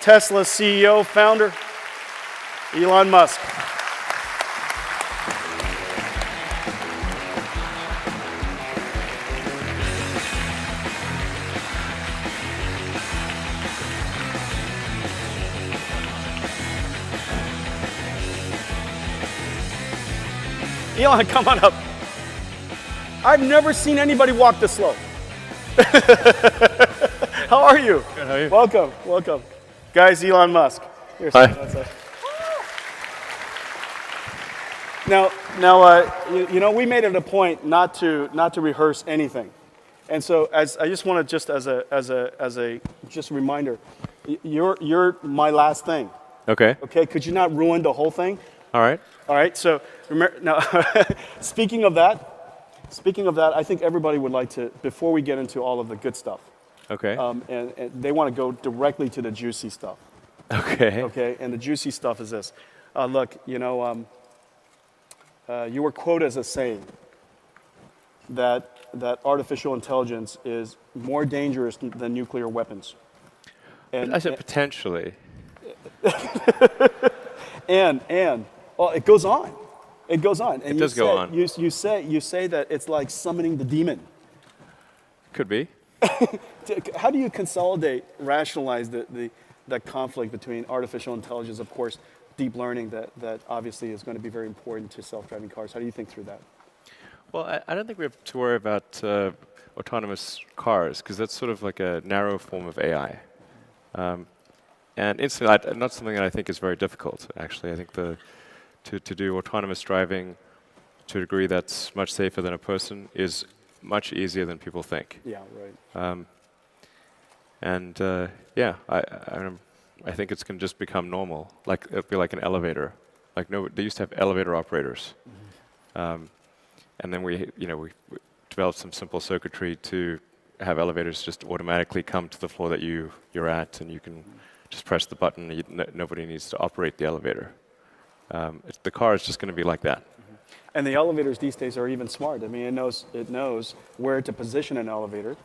Tesla CEO, founder, Elon Musk. Elon, come on up. I've never seen anybody walk this slow. How are you? Good, how are you? Welcome, welcome. Guys, Elon Musk. Here, Hi. Now, we made it a point not to rehearse anything, and so I just want to as a reminder, you're my last thing. Okay. Okay, could you not ruin the whole thing? All right. All right. So remember, now, speaking of that, I think everybody would like to, before we get into all of the good stuff, Okay. and they want to go directly to the juicy stuff. Okay. Okay, and the juicy stuff is this. Look, you were quoted as saying that artificial intelligence is more dangerous than nuclear weapons. I said potentially. And well, it goes on. It goes on. And it does go on. You say that it's like summoning the demon. Could be. How do you rationalize that conflict between artificial intelligence, of course, deep learning that obviously is going to be very important to self-driving cars? How do you think through that? Well, I don't think we have to worry about autonomous cars because that's sort of like a narrow form of AI. And instantly, not something that I think is very difficult, actually. I think to do autonomous driving to a degree that's much safer than a person is much easier than people think. Yeah, right. I think it's going to just become normal. Like it'll be like an elevator. Like they used to have elevator operators, and then we developed some simple circuitry to have elevators just automatically come to the floor that you're at, and you can just press the button. Nobody needs to operate the elevator. The car is just going to be like that. And the elevators these days are even smart. I mean, it knows where to position an elevator,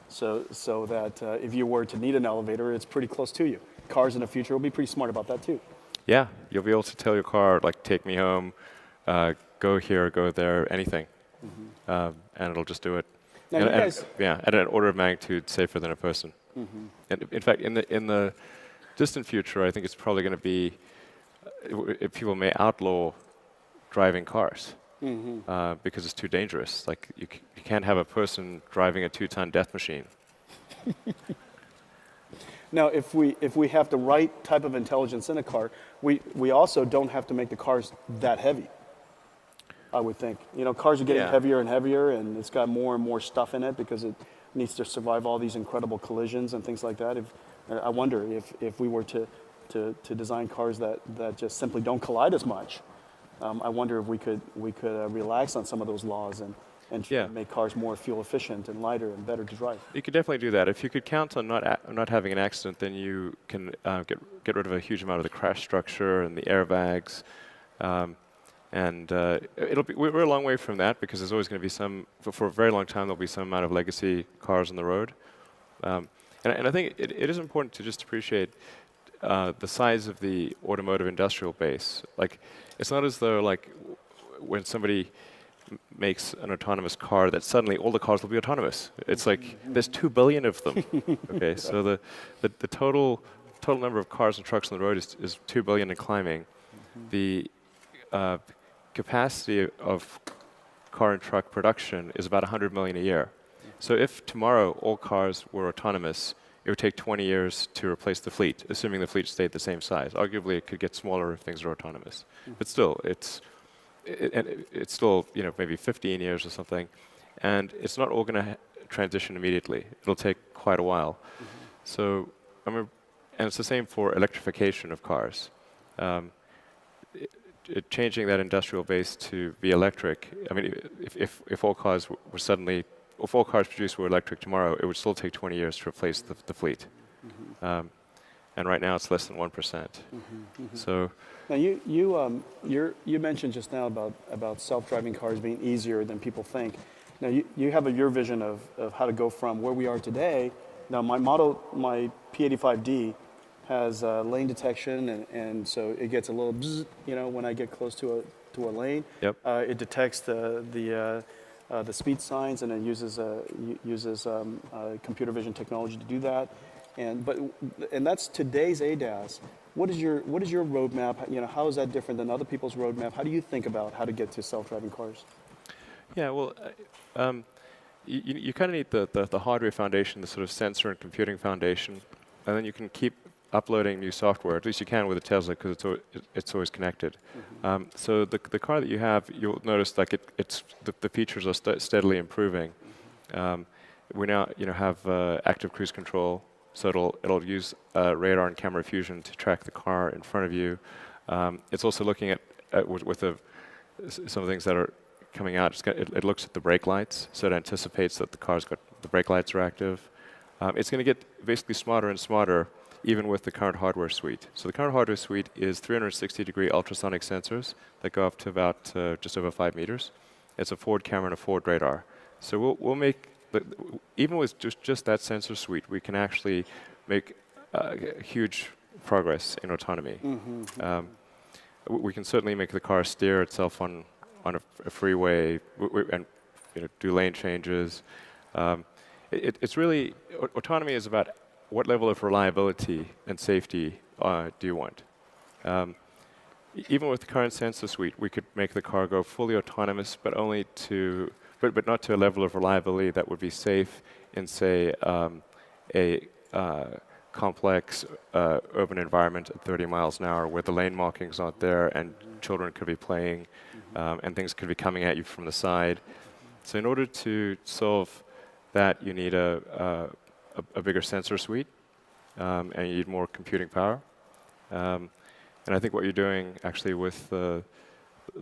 so that if you were to need an elevator, it's pretty close to you. Cars in the future will be pretty smart about that too. Yeah, you'll be able to tell your car, like, take me home, go here, go there, anything, and it'll just do it. Now At an order of magnitude safer than a person. And in fact, in the distant future, I think it's probably going to be people may outlaw driving cars because it's too dangerous. Like you can't have a person driving a 2-ton death machine. Now, if we have the right type of intelligence in a car, we also don't have to make the cars that heavy. I would think. Cars are getting heavier and heavier, and it's got more and more stuff in it because it needs to survive all these incredible collisions and things like that. I wonder if we were to design cars that just simply don't collide as much. I wonder if we could relax on some of those laws and make cars more fuel efficient and lighter and better to drive. You could definitely do that. If you could count on not having an accident, then you can get rid of a huge amount of the crash structure and the airbags. We're a long way from that because there's always going to be for a very long time there'll be some amount of legacy cars on the road. And I think it is important to just appreciate the size of the automotive industrial base. Like, it's not as though like when somebody makes an autonomous car that suddenly all the cars will be autonomous. It's like there's 2 billion of them. Okay, so the total number of cars and trucks on the road is 2 billion and climbing. The capacity of car and truck production is about 100 million a year. So if tomorrow all cars were autonomous, it would take 20 years to replace the fleet, assuming the fleet stayed the same size. Arguably, it could get smaller if things are autonomous. But still, it's still maybe 15 years or something, and it's not all going to transition immediately. It'll take quite a while. So, and it's the same for electrification of cars. Changing that industrial base to be electric. I mean, if all cars were suddenly if all cars produced were electric tomorrow, it would still take 20 years to replace the fleet. And right now it's less than 1%. So now you mentioned just now about self-driving cars being easier than people think. Now you have your vision of how to go from where we are today. Now my P85D has lane detection, and so it gets a little bzz, when I get close to a lane. Yep. It detects the speed signs, and it uses computer vision technology to do that. And that's today's ADAS. What is your roadmap? How is that different than other people's roadmap? How do you think about how to get to self-driving cars? Yeah, well, you kind of need the hardware foundation, the sort of sensor and computing foundation, and then you can keep uploading new software. At least you can with a Tesla because it's always connected. So the car that you have, you'll notice like the features are steadily improving. We now have active cruise control, so it'll use radar and camera fusion to track the car in front of you. It's also looking at with some of the things that are coming out. It looks at the brake lights, so it anticipates that the brake lights are active. It's going to get basically smarter and smarter, even with the current hardware suite. So the current hardware suite is 360-degree ultrasonic sensors that go up to about just over 5 meters. It's a forward camera and a forward radar. So we'll make, even with just that sensor suite, we can actually make huge progress in autonomy. We can certainly make the car steer itself on a freeway and do lane changes. It's really, autonomy is about what level of reliability and safety do you want. Even with the current sensor suite, we could make the car go fully autonomous, but but not to a level of reliability that would be safe in, say, a complex urban environment at 30 miles an hour where the lane markings aren't there and children could be playing and things could be coming at you from the side. So in order to solve that, you need a bigger sensor suite and you need more computing power. And I think what you're doing actually with the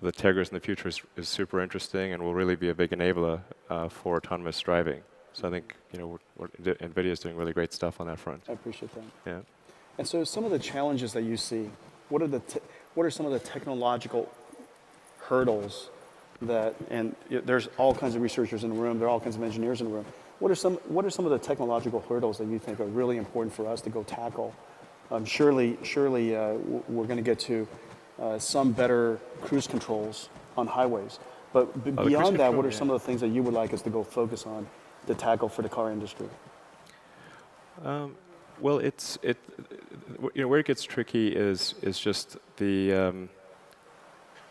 Tegras in the future is super interesting and will really be a big enabler for autonomous driving. So I think NVIDIA is doing really great stuff on that front. I appreciate that. Yeah. And so some of the challenges that you see, what are some of the technological hurdles and there's all kinds of researchers in the room, there are all kinds of engineers in the room. What are some of the technological hurdles that you think are really important for us to go tackle? Surely we're going to get to some better cruise controls on highways. But beyond that, what are some of the things that you would like us to go focus on to tackle for the car industry? Well, where it gets tricky is just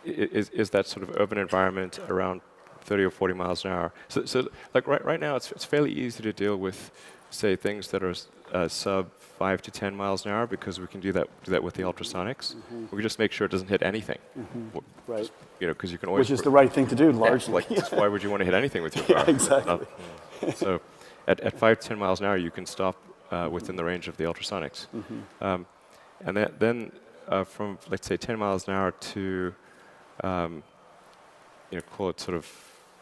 is that sort of urban environment around 30 or 40 miles an hour. So like right now, it's fairly easy to deal with, say, things that are sub 5 to 10 miles an hour because we can do that with the ultrasonics. We can just make sure it doesn't hit anything. Right. Because you can always. Which is the right thing to do, largely. Why would you want to hit anything with your car? Yeah, exactly. So at 5 to 10 miles an hour, you can stop within the range of the ultrasonics. And then from, let's say, 10 miles an hour to, call it sort of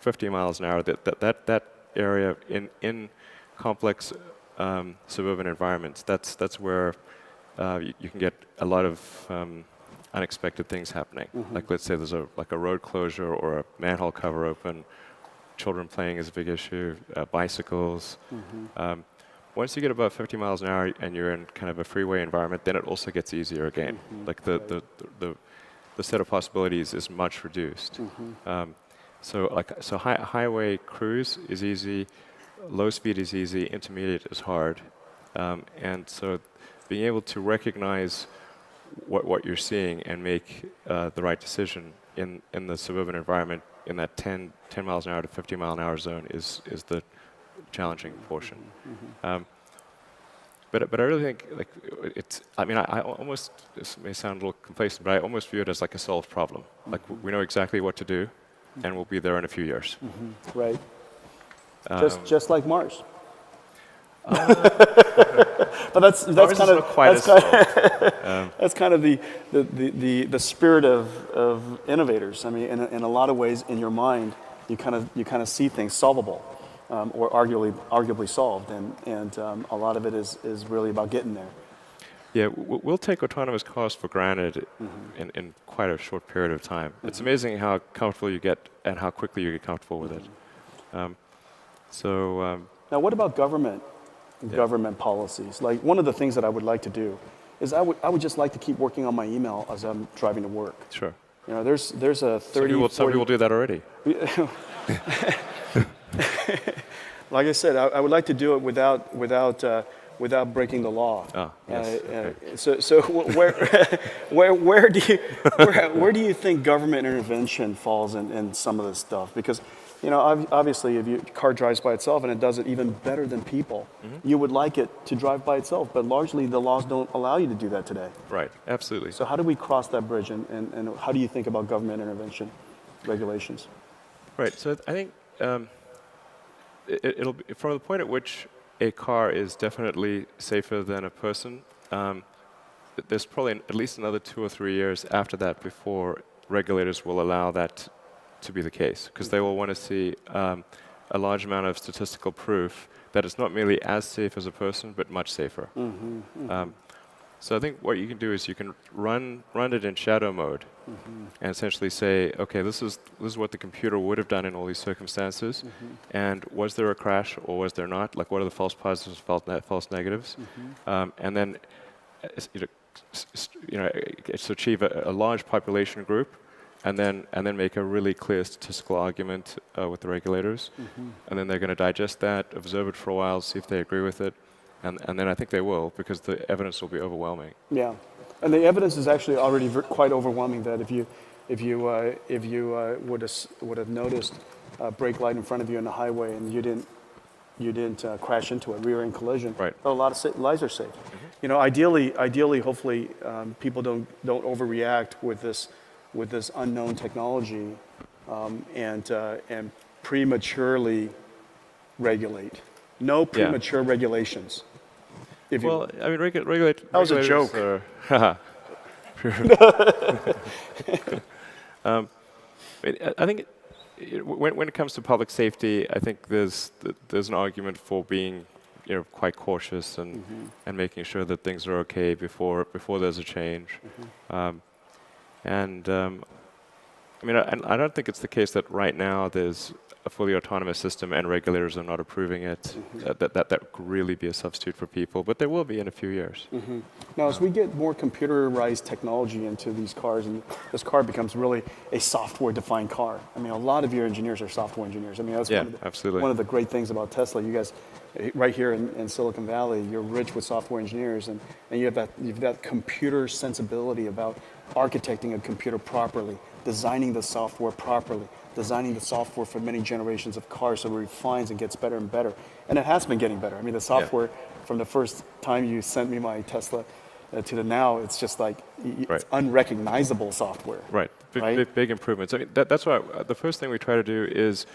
50 miles an hour, that area in complex suburban environments, that's where you can get a lot of unexpected things happening. Like, let's say there's a road closure or a manhole cover open, children playing is a big issue, bicycles. Once you get above 50 miles an hour and you're in kind of a freeway environment, then it also gets easier again. Like the set of possibilities is much reduced. So highway cruise is easy, low speed is easy, intermediate is hard. And so being able to recognize what you're seeing and make the right decision in the suburban environment in that 10 miles an hour to 50 mile an hour zone is the challenging portion. But I really think I almost, this may sound a little complacent, but I almost view it as like a solved problem. Like we know exactly what to do, and we'll be there in a few years. Right. Just like Mars. But that's kind of that's kind of the spirit of innovators. I mean, in a lot of ways, in your mind, you kind of see things solvable, or arguably solved, and a lot of it is really about getting there. Yeah, we'll take autonomous cars for granted in quite a short period of time. It's amazing how comfortable you get and how quickly you get comfortable with it. Now, what about government policies? Like, one of the things that I would like to do is I would just like to keep working on my email as I'm driving to work. Sure. You know, there's a 30, Some people do that already. Like I said, I would like to do it without breaking the law. Ah, yes. Okay. So where do you think government intervention falls in some of this stuff? Because, you know, obviously, if your car drives by itself and it does it even better than people, you would like it to drive by itself. But largely, the laws don't allow you to do that today. Right. Absolutely. So how do we cross that bridge, and how do you think about government intervention regulations? Right. So I think it'll be from the point at which a car is definitely safer than a person. There's probably at least another 2 or 3 years after that before regulators will allow that to be the case, because they will want to see a large amount of statistical proof that it's not merely as safe as a person, but much safer. So I think what you can do is you can run it in shadow mode, and essentially say, okay, this is what the computer would have done in all these circumstances, and was there a crash or was there not? Like, what are the false positives, false negatives? And then, it's achieve a large population group, and then make a really clear statistical argument with the regulators, and then they're going to digest that, observe it for a while, see if they agree with it. And then I think they will, because the evidence will be overwhelming. Yeah, and the evidence is actually already quite overwhelming. That if you would have noticed a brake light in front of you on the highway and you didn't crash into it, rear-end collision, Right. a lot of lives are saved. You know, ideally, hopefully, people don't overreact with this unknown technology, and prematurely regulate. No premature regulations. Well, I mean, regulate. That was a joke. I think when it comes to public safety, I think there's an argument for being, quite cautious and making sure that things are okay before there's a change. I mean, I don't think it's the case that right now there's a fully autonomous system and regulators are not approving it. That could really be a substitute for people, but there will be in a few years. Now, as we get more computerized technology into these cars, and this car becomes really a software-defined car. I mean, a lot of your engineers are software engineers. I mean, that's absolutely. One of the great things about Tesla. You guys, right here in Silicon Valley, you're rich with software engineers, and you have that computer sensibility about architecting a computer properly, designing the software properly, designing the software for many generations of cars so it refines and gets better and better. And it has been getting better. I mean, the software from the first time you sent me my Tesla to the now, it's just like it's unrecognizable software. Right. Big improvements. I mean, that's why the first thing we try to do is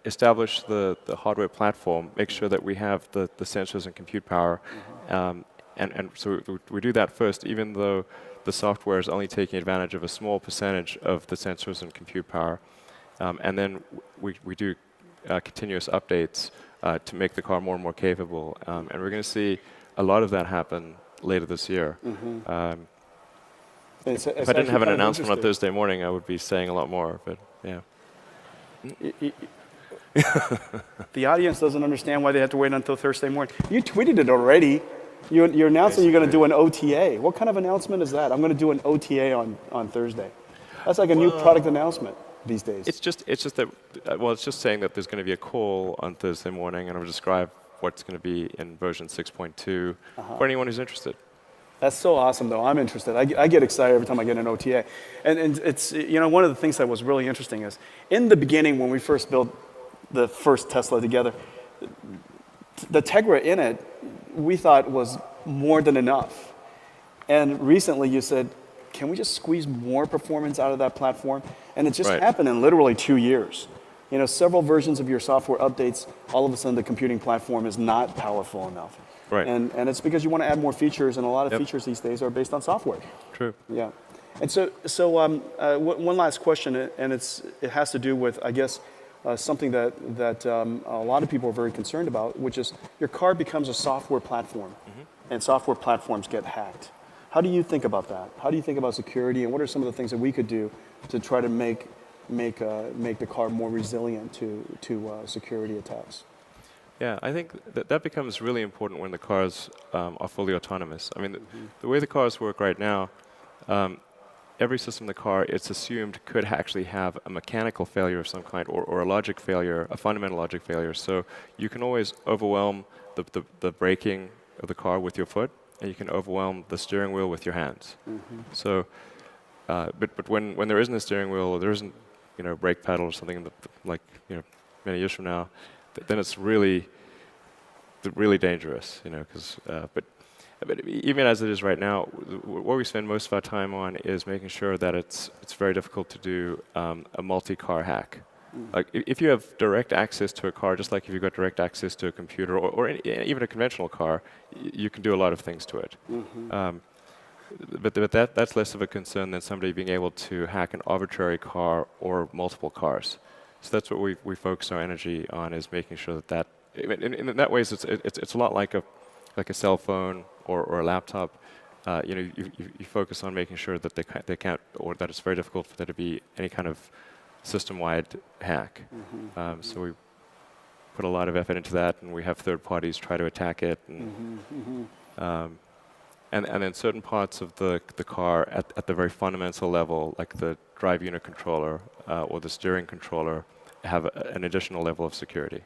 establish the hardware platform, make sure that we have the sensors and compute power. And so we do that first, even though the software is only taking advantage of a small percentage of the sensors and compute power. And then we do continuous updates to make the car more and more capable. And we're going to see a lot of that happen later this year. If I didn't have an announcement on Thursday morning, I would be saying a lot more, but yeah. The audience doesn't understand why they have to wait until Thursday morning. You tweeted it already. You're announcing you're going to do an OTA. What kind of announcement is that? I'm going to do an OTA on Thursday. That's like a new product announcement these days. It's just that, it's just saying that there's going to be a call on Thursday morning, and I'll describe what's going to be in version 6.2 for anyone who's interested. That's so awesome, though. I'm interested. I get excited every time I get an OTA. And it's, one of the things that was really interesting is, in the beginning when we first built the first Tesla together, the Tegra in it, we thought was more than enough. And recently you said, can we just squeeze more performance out of that platform? And it just happened in literally 2 years. Several versions of your software updates, all of a sudden the computing platform is not powerful enough. Right. And it's because you want to add more features, and a lot of features these days are based on software. True. Yeah. And so one last question, and it has to do with, I guess, something that a lot of people are very concerned about, which is your car becomes a software platform, and software platforms get hacked. How do you think about that? How do you think about security, and what are some of the things that we could do to try to make the car more resilient to security attacks? Yeah, I think that becomes really important when the cars are fully autonomous. I mean, the way the cars work right now, every system in the car, it's assumed could actually have a mechanical failure of some kind or a logic failure, a fundamental logic failure. So you can always overwhelm the braking of the car with your foot, and you can overwhelm the steering wheel with your hands. So, but when there isn't a steering wheel or there isn't, brake pedal or something like many years from now, then it's really dangerous, because but even as it is right now, what we spend most of our time on is making sure that it's very difficult to do a multi-car hack. Like if you have direct access to a car, just like if you've got direct access to a computer or even a conventional car, you can do a lot of things to it. But that's less of a concern than somebody being able to hack an arbitrary car or multiple cars. So that's what we focus our energy on, is making sure that in that ways it's a lot like a cell phone or a laptop. You focus on making sure that they can't, or that it's very difficult for there to be any kind of system-wide hack. So we put a lot of effort into that, and we have third parties try to attack it. And then certain parts of the car at the very fundamental level, like the drive unit controller or the steering controller, have an additional level of security.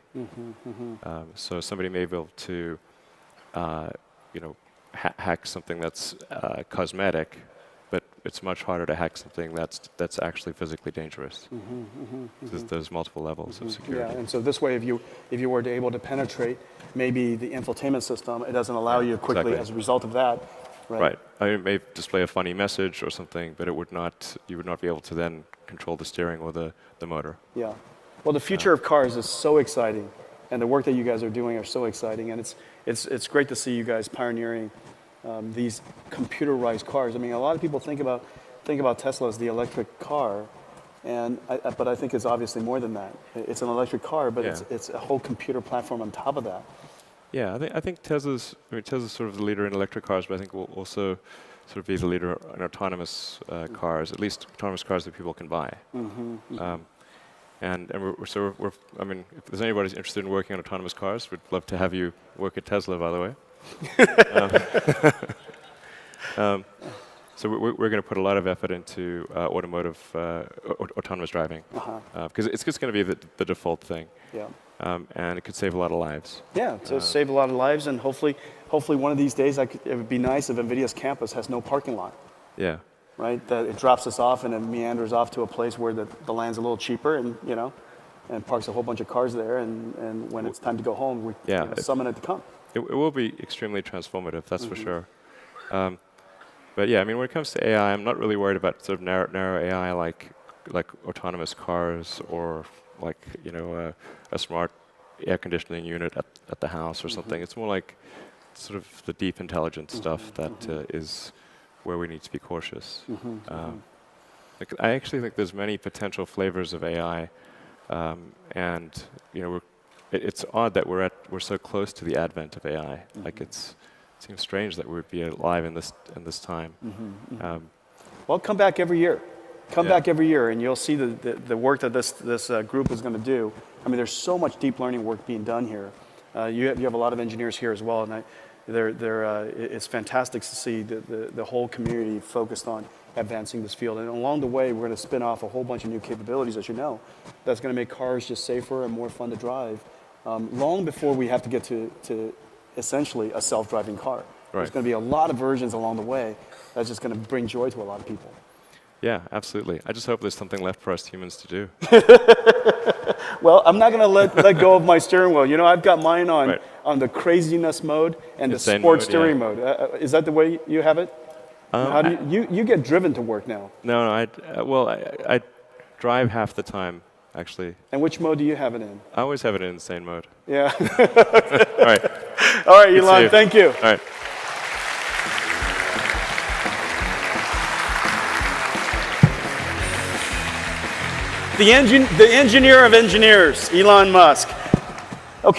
So somebody may be able to, hack something that's cosmetic, but it's much harder to hack something that's actually physically dangerous. There's multiple levels of security. Yeah, and so this way, if you were able to penetrate maybe the infotainment system, it doesn't allow you quickly as a result of that. Right. I mean, it may display a funny message or something, but you would not be able to then control the steering or the motor. Yeah. Well, the future of cars is so exciting, and the work that you guys are doing are so exciting, and it's great to see you guys pioneering these computerized cars. I mean, a lot of people think about Tesla as the electric car, but I think it's obviously more than that. It's an electric car, but it's a whole computer platform on top of that. Yeah, I think Tesla's sort of the leader in electric cars, but I think we'll also sort of be the leader in autonomous cars, at least autonomous cars that people can buy. And I mean, if there's anybody who's interested in working on autonomous cars, we'd love to have you work at Tesla, by the way. So we're going to put a lot of effort into automotive autonomous driving, because it's just going to be the default thing. Yeah. And it could save a lot of lives. Yeah, to save a lot of lives, and hopefully one of these days, it would be nice if NVIDIA's campus has no parking lot. Yeah. Right, that it drops us off and it meanders off to a place where the land's a little cheaper, and parks a whole bunch of cars there, and when it's time to go home, we summon it to come. It will be extremely transformative, that's for sure. But yeah, I mean, when it comes to AI, I'm not really worried about sort of narrow AI like autonomous cars or like a smart air conditioning unit at the house or something. It's more like sort of the deep intelligence stuff that is where we need to be cautious. I actually think there's many potential flavors of AI, and it's odd that we're so close to the advent of AI. Like it seems strange that we would be alive in this time. Well, come back every year. Come back every year, and you'll see the work that this group is going to do. I mean, there's so much deep learning work being done here. You have a lot of engineers here as well, and it's fantastic to see the whole community focused on advancing this field. And along the way, we're going to spin off a whole bunch of new capabilities, as you know, that's going to make cars just safer and more fun to drive, long before we have to get to essentially a self-driving car. There's going to be a lot of versions along the way that's just going to bring joy to a lot of people. Yeah, absolutely. I just hope there's something left for us humans to do. Well, I'm not going to let go of my steering wheel. I've got mine on the craziness mode and the sport steering mode. Is that the way you have it? How do you get driven to work now? No, I drive half the time, actually. And which mode do you have it in? I always have it in insane mode. Yeah. All right. All right, Elon, thank you. All right. The engineer of engineers, Elon Musk.